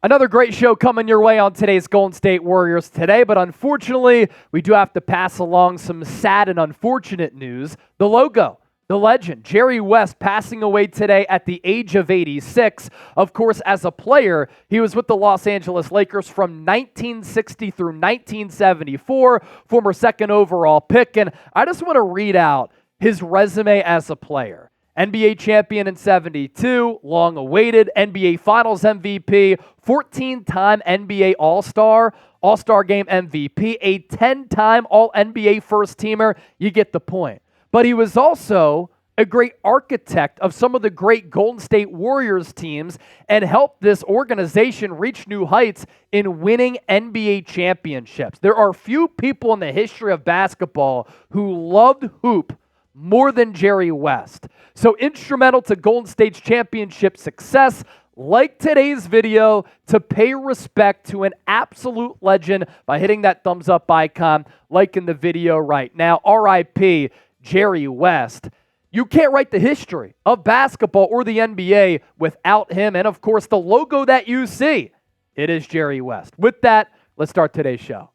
Another great show coming your way on today's Golden State Warriors today, but unfortunately, we do have to pass along some sad and unfortunate news. The logo, the legend, Jerry West, passing away today at the age of 86. Of course, as a player, he was with the Los Angeles Lakers from 1960 through 1974, former second overall pick, and I just want to read out his resume as a player. NBA champion in 72, long-awaited NBA Finals MVP, 14-time NBA All-Star, All-Star Game MVP, a 10-time All-NBA first-teamer. You get the point. But he was also a great architect of some of the great Golden State Warriors teams and helped this organization reach new heights in winning NBA championships. There are few people in the history of basketball who loved hoop more than Jerry West. So instrumental to Golden State's championship success. Like today's video to pay respect to an absolute legend by hitting that thumbs up icon, liking the video right now. RIP Jerry West. You can't write the history of basketball or the NBA without him. And of course, the logo that you see, it is Jerry West. With that, let's start today's show.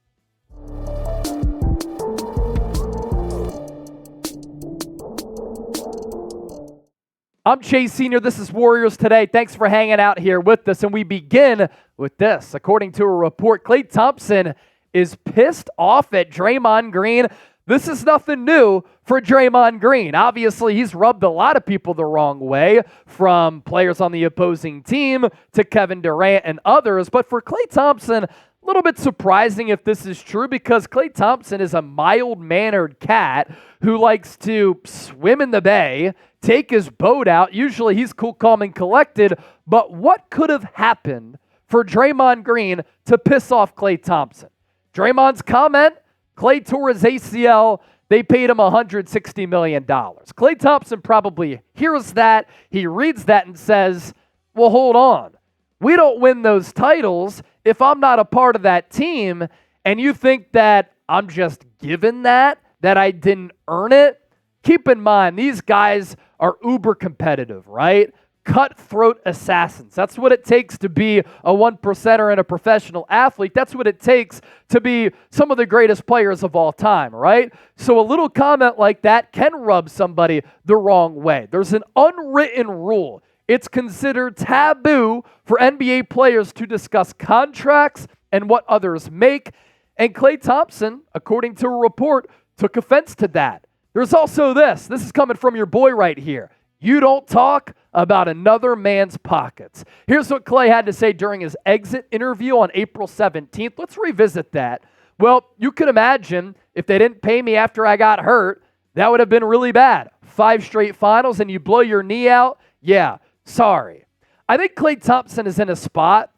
I'm Chase Sr. This is Warriors Today. Thanks for hanging out here with us. And we begin with this. According to a report, Klay Thompson is pissed off at Draymond Green. This is nothing new for Draymond Green. Obviously, he's rubbed a lot of people the wrong way, from players on the opposing team to Kevin Durant and others. But for Klay Thompson, a little bit surprising if this is true, because Klay Thompson is a mild-mannered cat who likes to swim in the bay, take his boat out. Usually he's cool, calm, and collected. But what could have happened for Draymond Green to piss off Klay Thompson? Draymond's comment, Klay tore his ACL. They paid him $160 million. Klay Thompson probably hears that. He reads that and says, well, hold on. We don't win those titles if I'm not a part of that team, and you think that I'm just given that I didn't earn it. Keep in mind, these guys are uber competitive, right? Cutthroat assassins. That's what it takes to be a one-percenter and a professional athlete. That's what it takes to be some of the greatest players of all time, right? So a little comment like that can rub somebody the wrong way. There's an unwritten rule. It's considered taboo for NBA players to discuss contracts and what others make. And Klay Thompson, according to a report, took offense to that. There's also this. This is coming from your boy right here. You don't talk about another man's pockets. Here's what Klay had to say during his exit interview on April 17th. Let's revisit that. Well, you can imagine if they didn't pay me after I got hurt, that would have been really bad. 5 straight finals and you blow your knee out? Yeah, sorry. I think Klay Thompson is in a spot.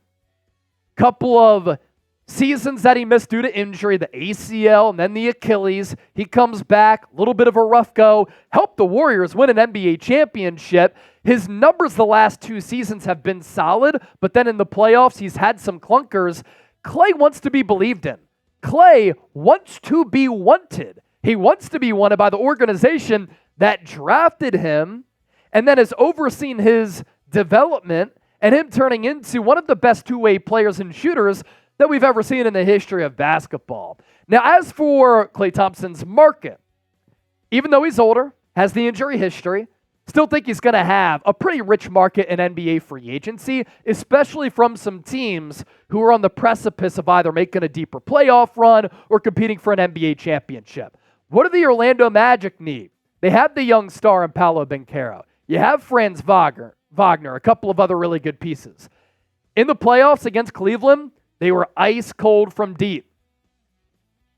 Couple of seasons that he missed due to injury, the ACL and then the Achilles. He comes back, a little bit of a rough go, helped the Warriors win an NBA championship. His numbers the last 2 seasons have been solid, but then in the playoffs, he's had some clunkers. Klay wants to be believed in. Klay wants to be wanted. He wants to be wanted by the organization that drafted him and then has overseen his development and him turning into one of the best two-way players and shooters that we've ever seen in the history of basketball. Now, as for Klay Thompson's market, even though he's older, has the injury history, still think he's going to have a pretty rich market in NBA free agency, especially from some teams who are on the precipice of either making a deeper playoff run or competing for an NBA championship. What do the Orlando Magic need? They have the young star in Paolo Banchero. You have Franz Wagner, a couple of other really good pieces. In the playoffs against Cleveland, they were ice cold from deep.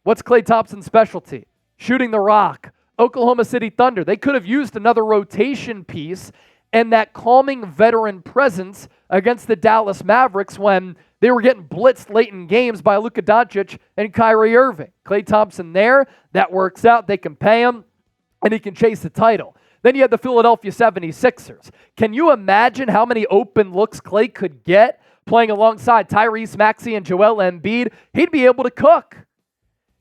What's Klay Thompson's specialty? Shooting the rock. Oklahoma City Thunder, they could have used another rotation piece and that calming veteran presence against the Dallas Mavericks when they were getting blitzed late in games by Luka Doncic and Kyrie Irving. Klay Thompson there, that works out. They can pay him, and he can chase the title. Then you had the Philadelphia 76ers. Can you imagine how many open looks Klay could get playing alongside Tyrese Maxey and Joel Embiid? He'd be able to cook.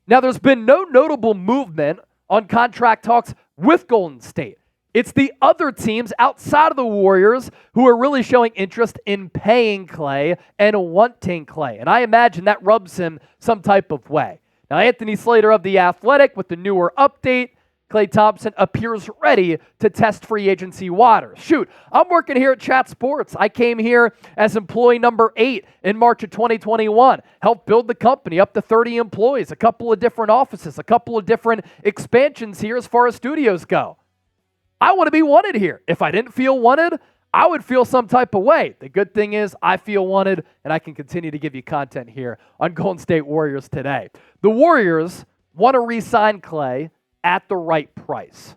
Now, there's been no notable movement on contract talks with Golden State. It's the other teams outside of the Warriors who are really showing interest in paying Klay and wanting Klay. And I imagine that rubs him some type of way. Now, Anthony Slater of The Athletic with the newer update, Klay Thompson appears ready to test free agency waters. Shoot, I'm working here at Chat Sports. I came here as employee number 8 in March of 2021. Helped build the company up to 30 employees, a couple of different offices, a couple of different expansions here as far as studios go. I want to be wanted here. If I didn't feel wanted, I would feel some type of way. The good thing is I feel wanted, and I can continue to give you content here on Golden State Warriors today. The Warriors want to re-sign Klay at the right price.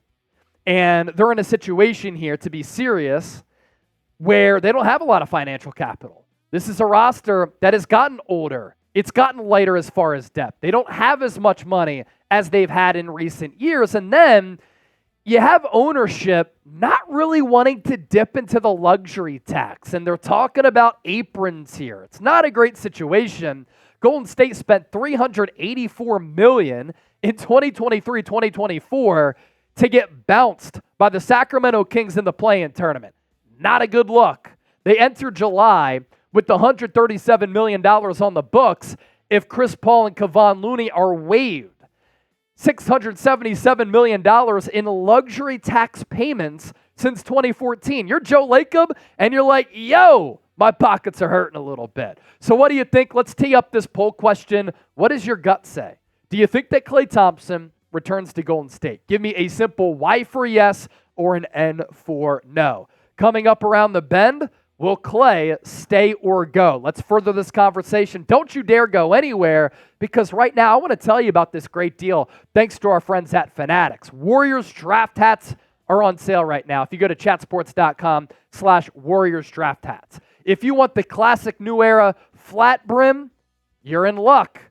And they're in a situation here, to be serious, where they don't have a lot of financial capital. This is a roster that has gotten older. It's gotten lighter as far as depth. They don't have as much money as they've had in recent years. And then you have ownership not really wanting to dip into the luxury tax. And they're talking about aprons here. It's not a great situation. Golden State spent $384 million in 2023-2024 to get bounced by the Sacramento Kings in the play-in tournament. Not a good look. They entered July with the $137 million on the books if Chris Paul and Kevon Looney are waived. $677 million in luxury tax payments since 2014. You're Joe Lacob, and you're like, yo, my pockets are hurting a little bit. So what do you think? Let's tee up this poll question. What does your gut say? Do you think that Klay Thompson returns to Golden State? Give me a simple Y for yes or an N for no. Coming up around the bend, will Klay stay or go? Let's further this conversation. Don't you dare go anywhere, because right now I want to tell you about this great deal thanks to our friends at Fanatics. Warriors draft hats are on sale right now. If you go to chatsports.com/Warriors draft hats. If you want the classic new era flat brim, you're in luck.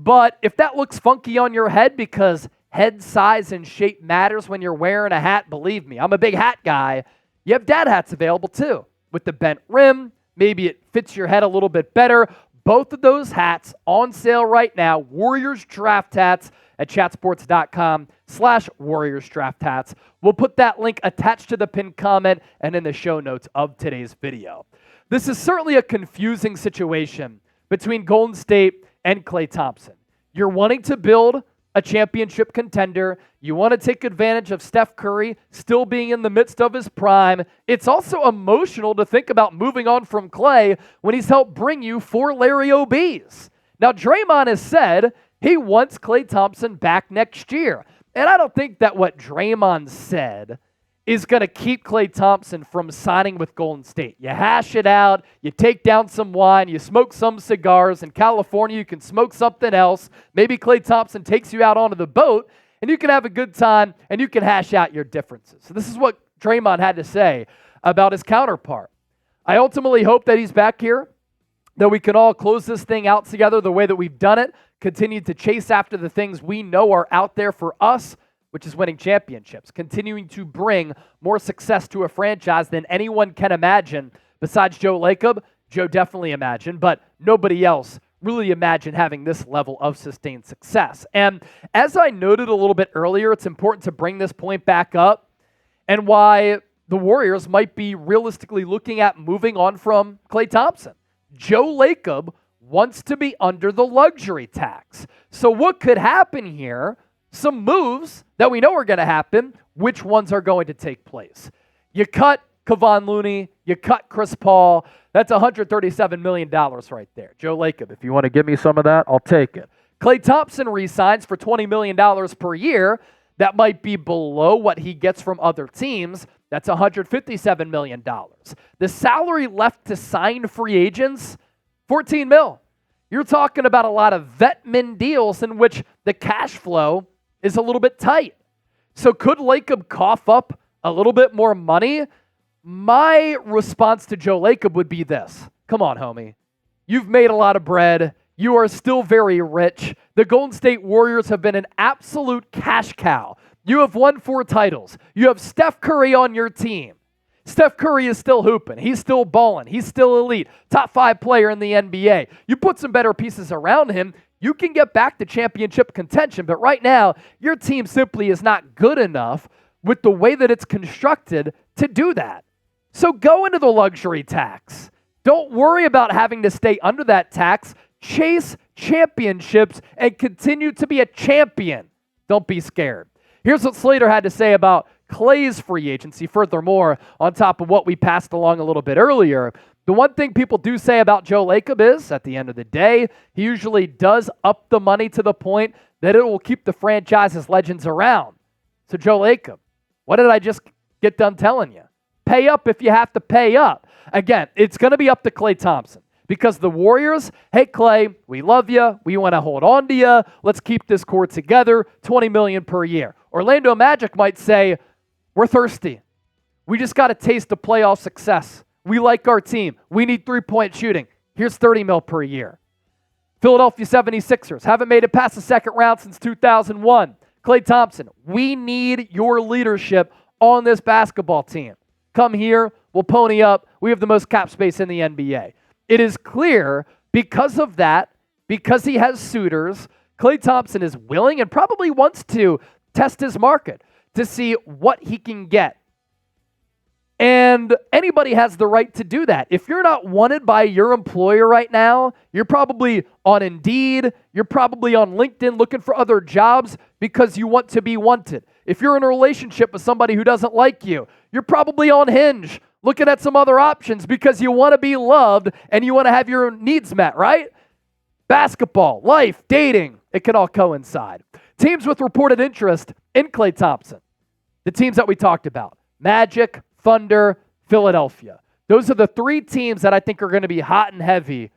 But if that looks funky on your head because head size and shape matters when you're wearing a hat, believe me, I'm a big hat guy. You have dad hats available too. With the bent rim, maybe it fits your head a little bit better. Both of those hats on sale right now. Warriors draft hats at chatsports.com/Warriors draft hats. We'll put that link attached to the pinned comment and in the show notes of today's video. This is certainly a confusing situation between Golden State and Klay Thompson. You're wanting to build a championship contender. You want to take advantage of Steph Curry still being in the midst of his prime. It's also emotional to think about moving on from Klay when he's helped bring you 4 Larry OBs. Now, Draymond has said he wants Klay Thompson back next year. And I don't think that what Draymond said is going to keep Klay Thompson from signing with Golden State. You hash it out, you take down some wine, you smoke some cigars. In California, you can smoke something else. Maybe Klay Thompson takes you out onto the boat, and you can have a good time, and you can hash out your differences. So this is what Draymond had to say about his counterpart. I ultimately hope that he's back here, that we can all close this thing out together the way that we've done it, continue to chase after the things we know are out there for us, which is winning championships, continuing to bring more success to a franchise than anyone can imagine besides Joe Lacob. Joe definitely imagined, but nobody else really imagined having this level of sustained success. And as I noted a little bit earlier, it's important to bring this point back up and why the Warriors might be realistically looking at moving on from Klay Thompson. Joe Lacob wants to be under the luxury tax. So what could happen here? Some moves that we know are going to happen. Which ones are going to take place? You cut Kevon Looney, you cut Chris Paul. That's $137 million right there. Joe Lacob, if you want to give me some of that, I'll take it. Klay Thompson re-signs for $20 million per year. That might be below what he gets from other teams. That's $157 million. The salary left to sign free agents, $14 million. You're talking about a lot of vet-min deals in which the cash flow is a little bit tight. So could Lacob cough up a little bit more money? My response to Joe Lacob would be this. Come on, homie. You've made a lot of bread. You are still very rich. The Golden State Warriors have been an absolute cash cow. You have won 4 titles. You have Steph Curry on your team. Steph Curry is still hooping. He's still balling. He's still elite. Top 5 player in the NBA. You put some better pieces around him, you can get back to championship contention. But right now, your team simply is not good enough with the way that it's constructed to do that. So go into the luxury tax. Don't worry about having to stay under that tax. Chase championships and continue to be a champion. Don't be scared. Here's what Slater had to say about Klay's free agency. Furthermore, on top of what we passed along a little bit earlier, the one thing people do say about Joe Lacob is, at the end of the day, he usually does up the money to the point that it will keep the franchise's legends around. So Joe Lacob, what did I just get done telling you? Pay up if you have to pay up. Again, it's going to be up to Klay Thompson because the Warriors, hey, Klay, we love you. We want to hold on to you. Let's keep this core together, $20 million per year. Orlando Magic might say, we're thirsty. We just got to taste the playoff success. We like our team. We need three-point shooting. Here's $30 million per year. Philadelphia 76ers haven't made it past the second round since 2001. Klay Thompson, we need your leadership on this basketball team. Come here, we'll pony up. We have the most cap space in the NBA. It is clear because of that, because he has suitors, Klay Thompson is willing and probably wants to test his market to see what he can get. And anybody has the right to do that. If you're not wanted by your employer right now, you're probably on Indeed, you're probably on LinkedIn looking for other jobs because you want to be wanted. If you're in a relationship with somebody who doesn't like you, you're probably on Hinge looking at some other options because you want to be loved and you want to have your needs met, right? Basketball, life, dating, it can all coincide. Teams with reported interest in Klay Thompson. The teams that we talked about, Magic, Thunder, Philadelphia. Those are the three teams that I think are going to be hot and heavy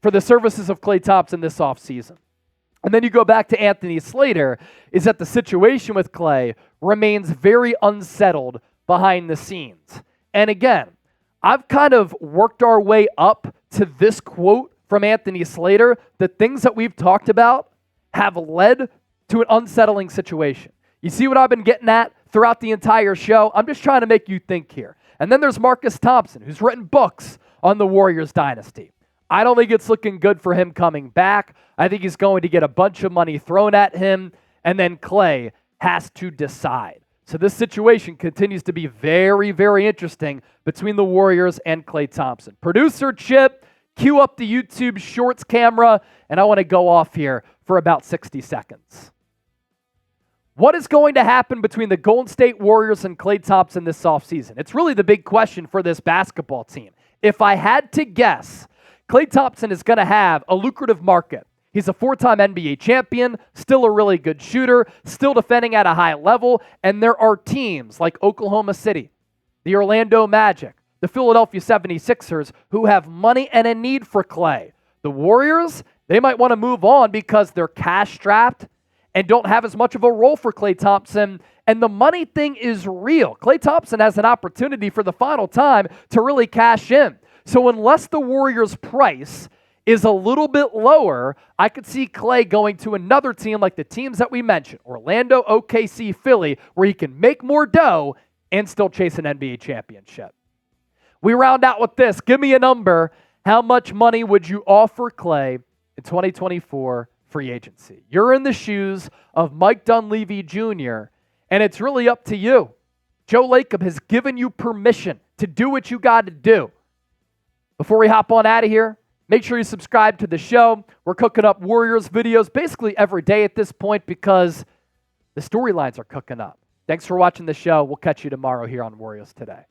for the services of Klay Thompson this offseason. And then you go back to Anthony Slater, is that the situation with Klay remains very unsettled behind the scenes. And again, I've kind of worked our way up to this quote from Anthony Slater. The things that we've talked about have led to an unsettling situation. You see what I've been getting at throughout the entire show? I'm just trying to make you think here. And then there's Marcus Thompson, who's written books on the Warriors dynasty. I don't think it's looking good for him coming back. I think he's going to get a bunch of money thrown at him, and then Klay has to decide. So this situation continues to be very, very interesting between the Warriors and Klay Thompson. Producer Chip, cue up the YouTube Shorts camera, and I want to go off here for about 60 seconds. What is going to happen between the Golden State Warriors and Klay Thompson this offseason? It's really the big question for this basketball team. If I had to guess, Klay Thompson is going to have a lucrative market. He's a four-time NBA champion, still a really good shooter, still defending at a high level, and there are teams like Oklahoma City, the Orlando Magic, the Philadelphia 76ers who have money and a need for Klay. The Warriors, they might want to move on because they're cash-strapped and don't have as much of a role for Klay Thompson. And the money thing is real. Klay Thompson has an opportunity for the final time to really cash in. So unless the Warriors' price is a little bit lower, I could see Klay going to another team like the teams that we mentioned, Orlando, OKC, Philly, where he can make more dough and still chase an NBA championship. We round out with this. Give me a number. How much money would you offer Klay in 2024 free agency? You're in the shoes of Mike Dunleavy Jr., and it's really up to you. Joe Lacob has given you permission to do what you got to do. Before we hop on out of here, make sure you subscribe to the show. We're cooking up Warriors videos basically every day at this point because the storylines are cooking up. Thanks for watching the show. We'll catch you tomorrow here on Warriors Today.